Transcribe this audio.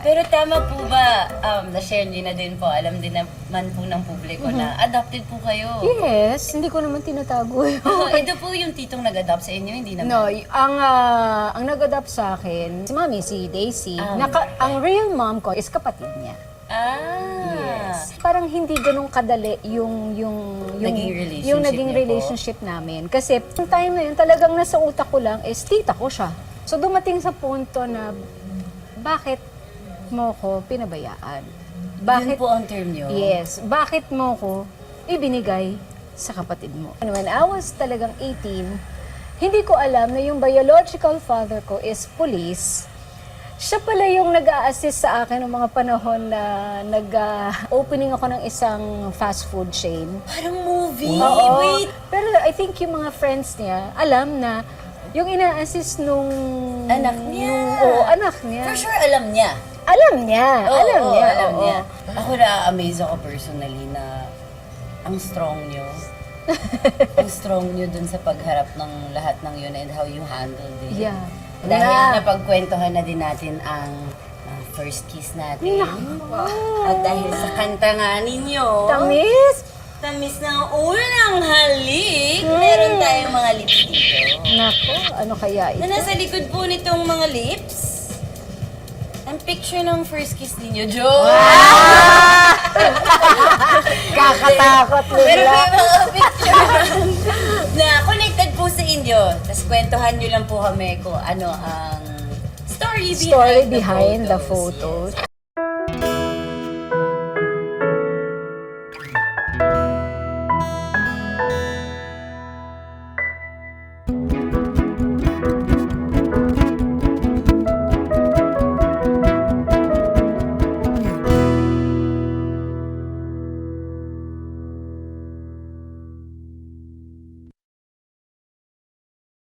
Pero tama po ba, na-share niyo na din po, alam din naman po ng publiko na adopted po kayo? Yes, hindi ko naman tinatago yun. Ito po yung titong nag-adopt sa inyo, hindi naman? No, ang nag-adopt sa akin, si Mami, si Daisy. Ang real mom ko is kapatid niya. Yes. Parang hindi ganun kadali yung niyo naging po? relationship namin. Kasi yung time na yun, talagang nasa utak ko lang is tita ko siya. So dumating sa punto na bakit mo ko pinabayaan? Yun po ang term niyo? Yes. Bakit mo ko ibinigay sa kapatid mo? And when I was talagang 18, hindi ko alam na yung biological father ko is police. Siya pala yung nag-a-assist sa akin ng mga panahon na nag-opening ako ng isang fast food chain. Parang movie? Oo. Wait! Pero I think yung mga friends niya, alam na yung ina-assist nung... Anak niya. Oo, anak niya. For sure, alam niya. Alam niya. Alam niya. Alam oo. niya. Ako na-amaze ako personally na ang strong niyo. Ang strong niyo dun sa pagharap ng lahat ng yun and how you handled it. Yeah. Dahil napagkwentuhan na din natin ang first kiss natin. At dahil sa kanta nga ninyo, Tamis! tamis ng unang halik, meron tayong mga lips dito. Nako, ano kaya ito? Na nasa likod po nitong mga lips, ang picture ng first kiss ninyo, Joe. Kakatakot Pero nila. may mga picture na connected po sa inyo. Tapos kwentuhan nyo lang po kami kung ano ang story Story behind behind the photos. photos.